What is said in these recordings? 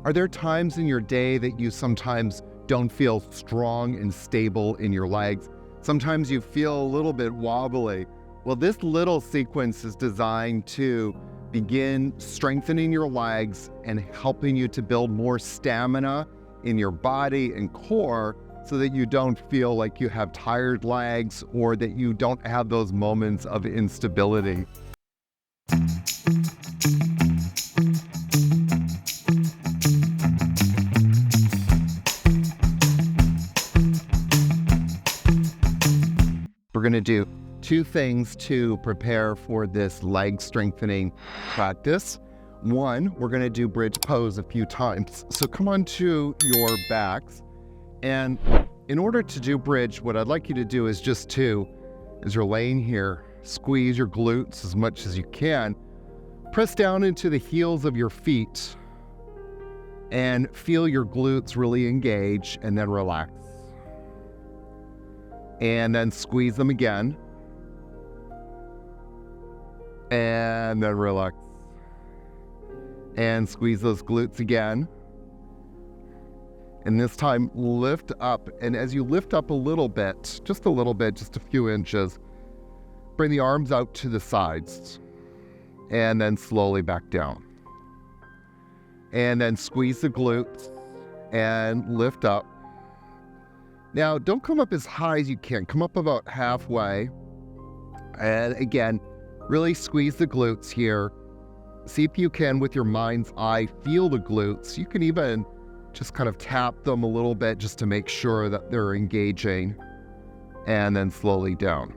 Are there times in your day that you sometimes don't feel strong and stable in your legs? Sometimes you feel a little bit wobbly. Well, this little sequence is designed to begin strengthening your legs and helping you to build more stamina in your body and core so that you don't feel like you have tired legs or that you don't have those moments of instability. We're going to do two things to prepare for this leg strengthening practice. One, we're going to do bridge pose a few times. So come onto your backs. And in order to do bridge, what I'd like you to do is as you're laying here, squeeze your glutes as much as you can. Press down into the heels of your feet and feel your glutes really engage, and then relax. And then squeeze them again. And then relax. And squeeze those glutes again. And this time, lift up. And as you lift up a little bit, just a few inches, bring the arms out to the sides. And then slowly back down. And then squeeze the glutes and lift up. Now, don't come up as high as you can. Come up about halfway. And again, really squeeze the glutes here. See if you can, with your mind's eye, feel the glutes. You can even just kind of tap them a little bit just to make sure that they're engaging. And then slowly down.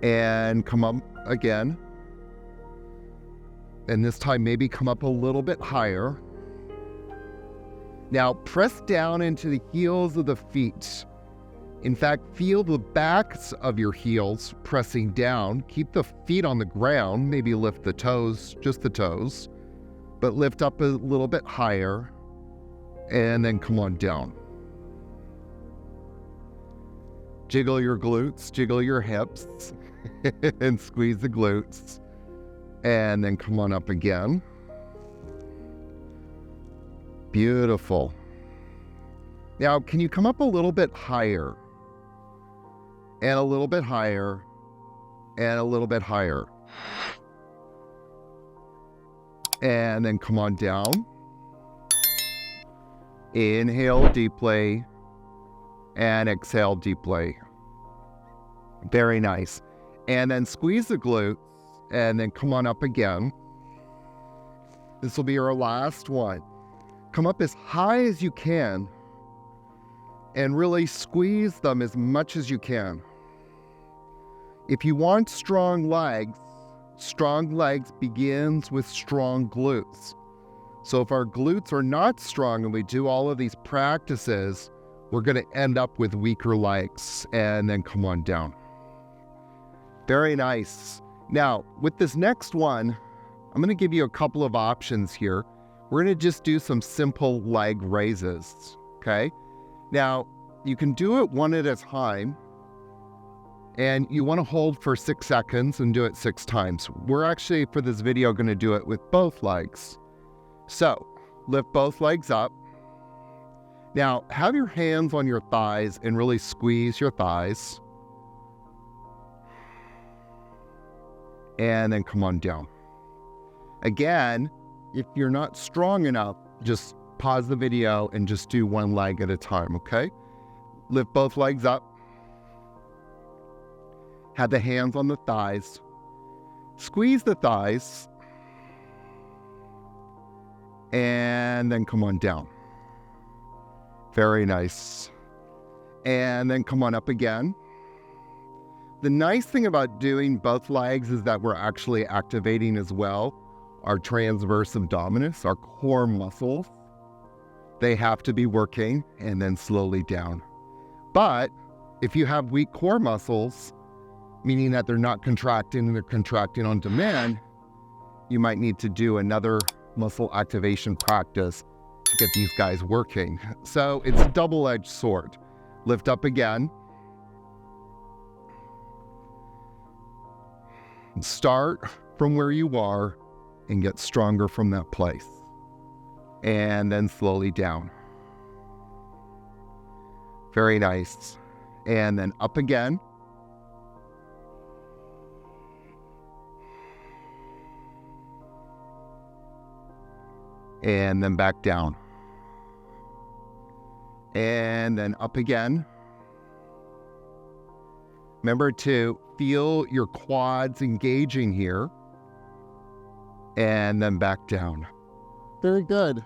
And come up again. And this time, maybe come up a little bit higher. Now, press down into the heels of the feet. In fact, feel the backs of your heels pressing down. Keep the feet on the ground. Maybe lift the toes, just the toes. But lift up a little bit higher. And then come on down. Jiggle your glutes, jiggle your hips, and squeeze the glutes. And then come on up again. Beautiful. Now, can you come up a little bit higher? And a little bit higher. And a little bit higher. And then come on down. Inhale deeply. And exhale deeply. Very nice. And then squeeze the glutes. And then come on up again. This will be our last one. Come up as high as you can and really squeeze them as much as you can. If you want strong legs begins with strong glutes. So if our glutes are not strong and we do all of these practices, we're going to end up with weaker legs. And then come on down. Very nice. Now, with this next one, I'm going to give you a couple of options here. We're going to just do some simple leg raises, okay? Now, you can do it one at a time, and you want to hold for 6 seconds and do it 6 times. We're actually, for this video, going to do it with both legs. So, lift both legs up. Now, have your hands on your thighs and really squeeze your thighs. And then come on down. Again, if you're not strong enough, just pause the video and just do one leg at a time, okay? Lift both legs up. Have the hands on the thighs. Squeeze the thighs. And then come on down. Very nice. And then come on up again. The nice thing about doing both legs is that we're actually activating as well our transverse abdominis, our core muscles. They have to be working, and then slowly down. But if you have weak core muscles, meaning that they're not contracting and they're contracting on demand, you might need to do another muscle activation practice to get these guys working. So it's a double-edged sword. Lift up again. Start from where you are and get stronger from that place. and then slowly down. Very nice. And then up again. And then back down. And then up again. Remember to feel your quads engaging here. And then back down. Very good.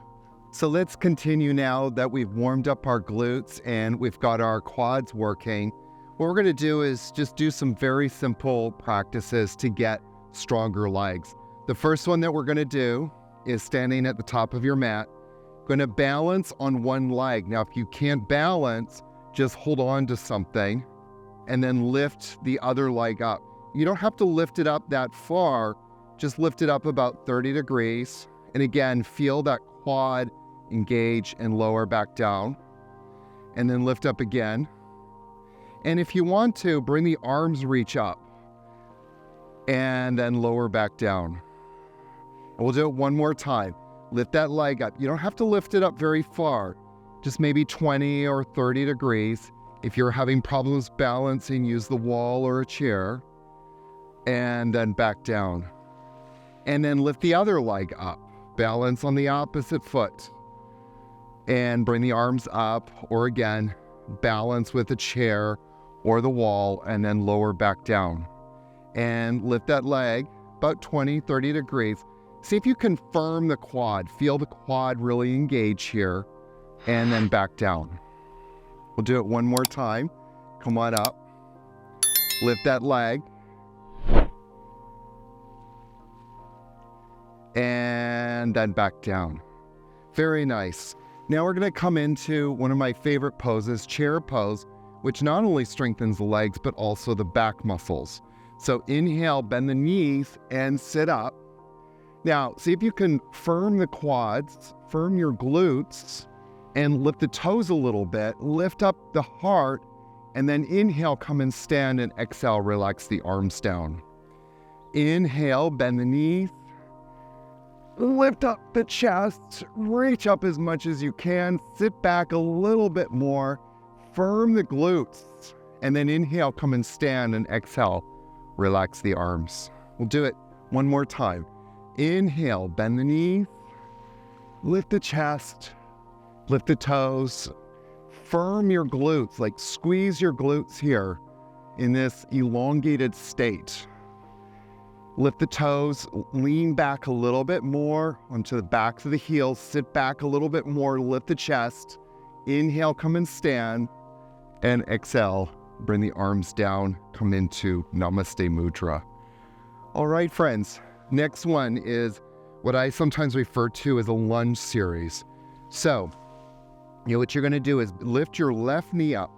So let's continue now that we've warmed up our glutes and we've got our quads working. What we're going to do is just do some very simple practices to get stronger legs. The first one that we're going to do is standing at the top of your mat. Going to balance on one leg. Now, if you can't balance, just hold on to something and then lift the other leg up. You don't have to lift it up that far. Just lift it up about 30 degrees. And again, feel that quad engage and lower back down. And then lift up again. And if you want to, bring the arms reach up. And then lower back down. And we'll do it one more time. Lift that leg up. You don't have to lift it up very far. Just maybe 20 or 30 degrees. If you're having problems balancing, use the wall or a chair. And then back down. And then lift the other leg up. Balance on the opposite foot. And bring the arms up, or again, balance with a chair or the wall, and then lower back down. And lift that leg about 20, 30 degrees. See if you can firm the quad. Feel the quad really engage here, and then back down. We'll do it one more time. Come on up. Lift that leg. And then back down. Very nice. Now we're going to come into one of my favorite poses, chair pose, which not only strengthens the legs, but also the back muscles. So inhale, bend the knees, and sit up. Now, see if you can firm the quads, firm your glutes, and lift the toes a little bit, lift up the heart, and then inhale, come and stand, and exhale, relax the arms down. Inhale, bend the knees. Lift up the chest, reach up as much as you can, sit back a little bit more, firm the glutes, and then inhale, come and stand, and exhale, relax the arms. We'll do it one more time. Inhale, bend the knees, lift the chest, lift the toes, firm your glutes, like squeeze your glutes here in this elongated state. Lift the toes, lean back a little bit more onto the backs of the heels, sit back a little bit more, lift the chest, inhale, come and stand, and exhale, bring the arms down, come into Namaste Mudra. All right, friends, next one is what I sometimes refer to as a lunge series. So, what you're gonna do is lift your left knee up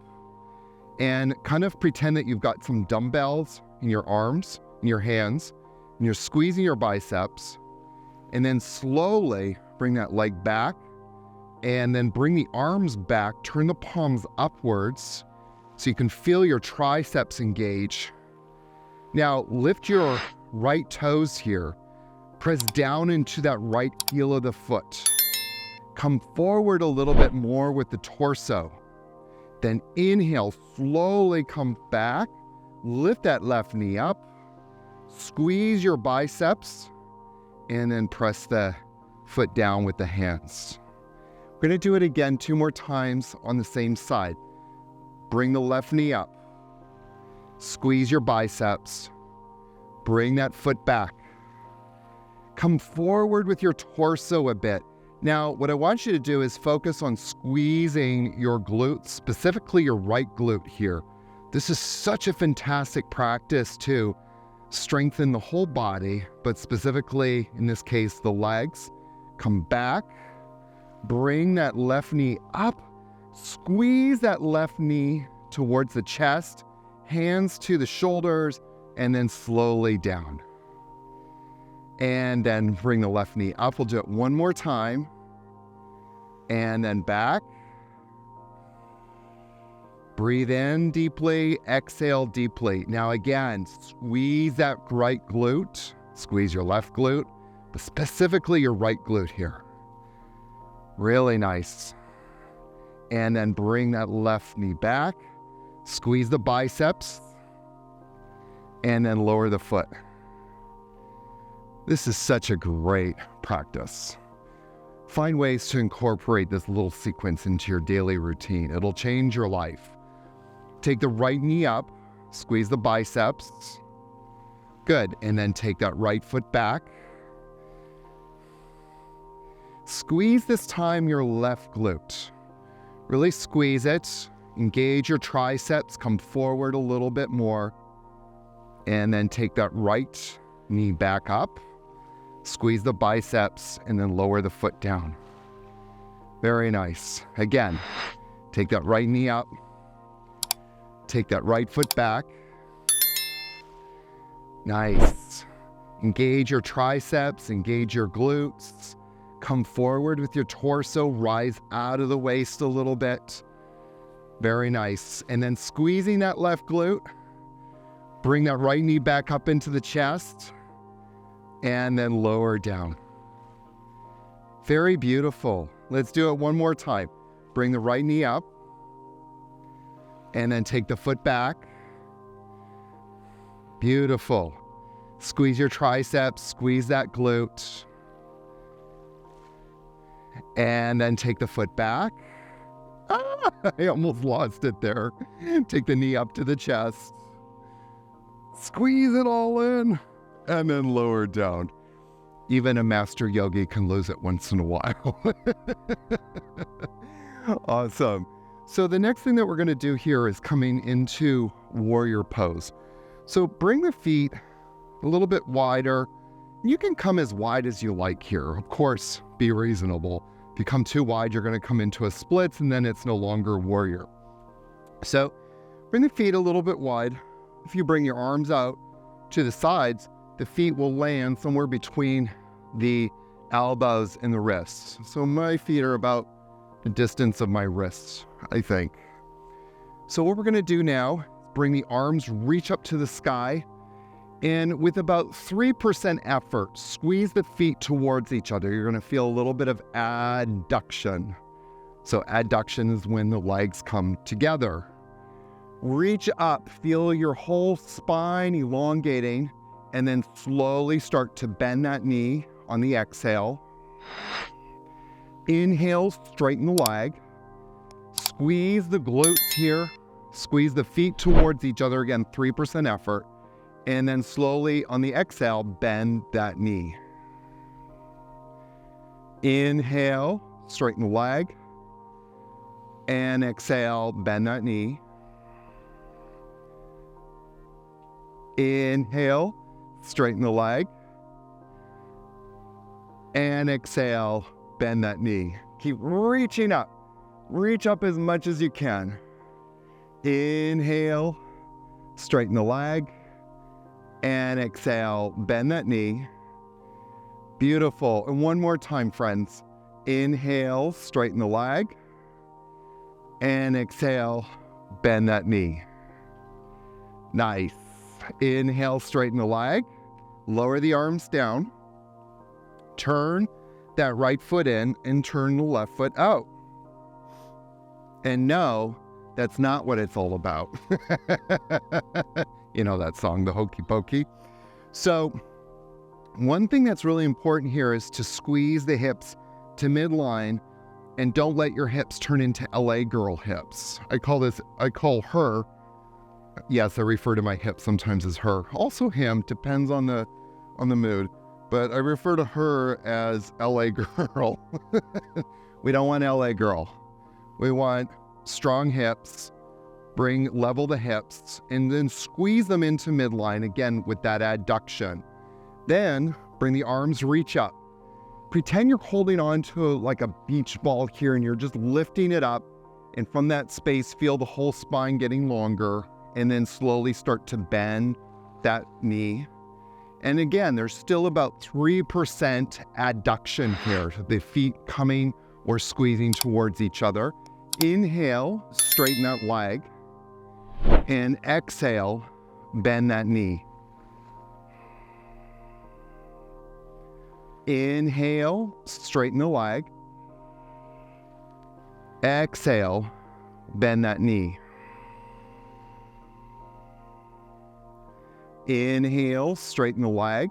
and kind of pretend that you've got some dumbbells in your arms, in your hands, and you're squeezing your biceps, and then slowly bring that leg back, and then bring the arms back, turn the palms upwards so you can feel your triceps engage. Now lift your right toes here, press down into that right heel of the foot. Come forward a little bit more with the torso. Then inhale, slowly come back, lift that left knee up, squeeze your biceps, and then press the foot down with the hands. We're going to do it again 2 more times on the same side. Bring the left knee up, squeeze your biceps, bring that foot back. Come forward with your torso a bit. Now, what I want you to do is focus on squeezing your glutes, specifically your right glute here. This is such a fantastic practice to strengthen the whole body, but specifically, in this case, the legs. Come back, bring that left knee up, squeeze that left knee towards the chest, hands to the shoulders, and then slowly down. And then bring the left knee up. We'll do it one more time. And then back. Breathe in deeply, exhale deeply. Now again, squeeze that right glute, squeeze your left glute, but specifically your right glute here. Really nice. And then bring that left knee back. Squeeze the biceps. And then lower the foot. This is such a great practice. Find ways to incorporate this little sequence into your daily routine. It'll change your life. Take the right knee up, squeeze the biceps. Good. And then take that right foot back. Squeeze this time your left glute. Really squeeze it. Engage your triceps. Come forward a little bit more. And then take that right knee back up. Squeeze the biceps and then lower the foot down. Very nice. Again, take that right knee up. Take that right foot back. Nice. Engage your triceps, engage your glutes. Come forward with your torso, rise out of the waist a little bit. Very nice. And then squeezing that left glute. Bring that right knee back up into the chest. And then lower down. Very beautiful. Let's do it one more time. Bring the right knee up. And then take the foot back. Beautiful. Squeeze your triceps, squeeze that glute. And then take the foot back. I almost lost it there. Take the knee up to the chest. Squeeze it all in. And then lower down. Even a master yogi can lose it once in a while. Awesome. So the next thing that we're going to do here is coming into warrior pose. So bring the feet a little bit wider. You can come as wide as you like here. Of course, be reasonable. If you come too wide, you're going to come into a splits and then it's no longer warrior. So bring the feet a little bit wide. If you bring your arms out to the sides, the feet will land somewhere between the elbows and the wrists. So my feet are about the distance of my wrists, I think. So what we're going to do now, bring the arms, reach up to the sky, and with about 3% effort, squeeze the feet towards each other. You're going to feel a little bit of adduction. So adduction is when the legs come together. Reach up, feel your whole spine elongating, and then slowly start to bend that knee on the exhale. Inhale, straighten the leg. Squeeze the glutes here. Squeeze the feet towards each other. Again, 3% effort. And then slowly on the exhale, bend that knee. Inhale, straighten the leg. And exhale, bend that knee. Inhale, straighten the leg. And exhale, bend that knee. Keep reaching up. Reach up as much as you can. Inhale, straighten the leg. And exhale, bend that knee. Beautiful. And one more time, friends. Inhale, straighten the leg. And exhale, bend that knee. Nice. Inhale, straighten the leg. Lower the arms down. Turn that right foot in and turn the left foot out. And no, that's not what it's all about. You know that song, the Hokey Pokey. So one thing that's really important here is to squeeze the hips to midline and don't let your hips turn into LA girl hips. I call her, yes, I refer to my hips sometimes as her. Also him, depends on the mood. But I refer to her as LA girl. We don't want LA girl. We want strong hips, level the hips, and then squeeze them into midline, again, with that adduction. Then bring the arms, reach up. Pretend you're holding on to like a beach ball here and you're just lifting it up. And from that space, feel the whole spine getting longer, and then slowly start to bend that knee. And again, there's still about 3% adduction here, the feet coming or squeezing towards each other. Inhale, straighten that leg. And exhale, bend that knee. Inhale, straighten the leg. Exhale, bend that knee. Inhale, straighten the leg.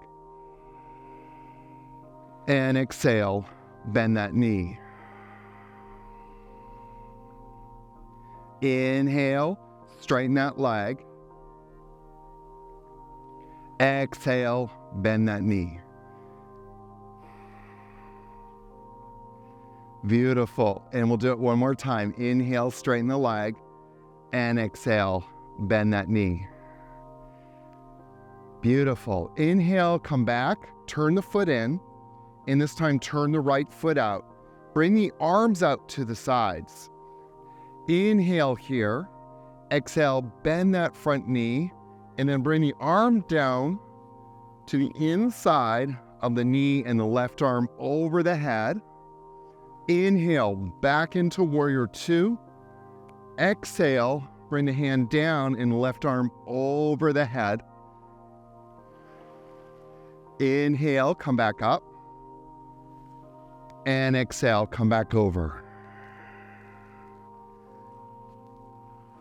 And exhale, bend that knee. Inhale, straighten that leg. Exhale, bend that knee. Beautiful. And we'll do it one more time. Inhale, straighten the leg. And exhale, bend that knee. Beautiful. Inhale, come back, turn the foot in, and this time turn the right foot out. Bring the arms out to the sides. Inhale here. Exhale, bend that front knee, and then bring the arm down to the inside of the knee and the left arm over the head. Inhale, back into Warrior Two. Exhale, bring the hand down and the left arm over the head. Inhale, come back up. And exhale, come back over.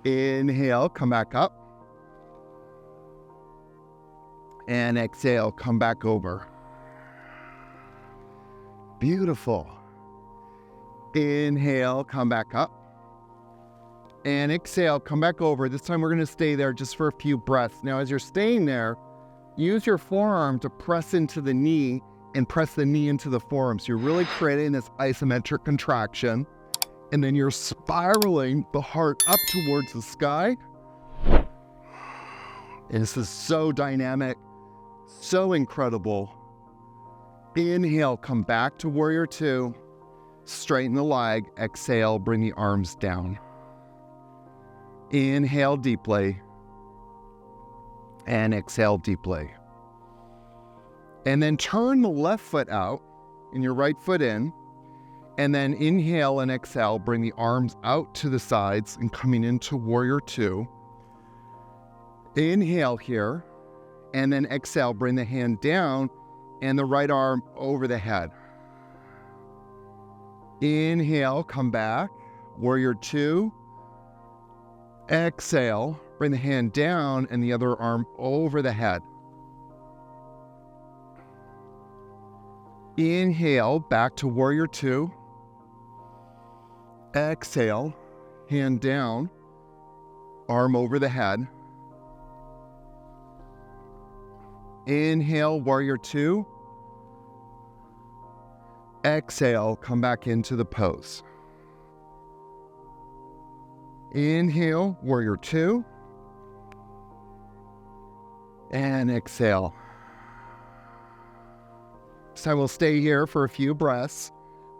Inhale, come back up. And exhale, come back over. Beautiful. Inhale, come back up. And exhale, come back over. This time we're going to stay there just for a few breaths. Now, as you're staying there, use your forearm to press into the knee and press the knee into the forearm. So you're really creating this isometric contraction. And then you're spiraling the heart up towards the sky. And this is so dynamic, so incredible. Inhale, come back to Warrior Two. Straighten the leg. Exhale, bring the arms down. Inhale deeply. And exhale deeply. And then turn the left foot out and your right foot in. And then inhale and exhale, bring the arms out to the sides and coming into Warrior Two. Inhale here. And then exhale, bring the hand down and the right arm over the head. Inhale, come back. Warrior Two. Exhale, bring the hand down and the other arm over the head. Inhale, back to Warrior Two. Exhale, hand down, arm over the head. Inhale, Warrior Two. Exhale, come back into the pose. Inhale, Warrior Two. And exhale. So we'll stay here for a few breaths.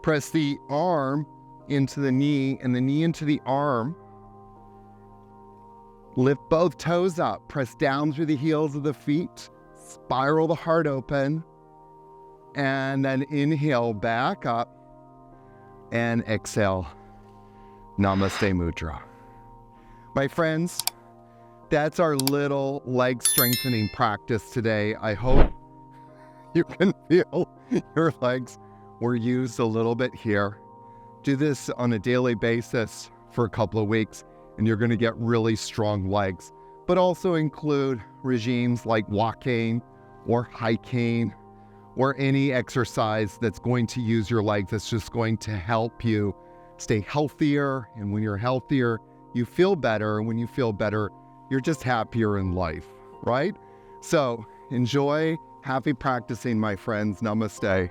Press the arm into the knee and the knee into the arm. Lift both toes up. Press down through the heels of the feet. Spiral the heart open. And then inhale back up. And exhale. Namaste Mudra. My friends, that's our little leg strengthening practice today. I hope you can feel your legs were used a little bit here. Do this on a daily basis for a couple of weeks, and you're going to get really strong legs. But also include regimes like walking or hiking or any exercise that's going to use your legs, that's just going to help you stay healthier. And when you're healthier, you feel better. And when you feel better, you're just happier in life, right? So enjoy. Happy practicing, my friends. Namaste.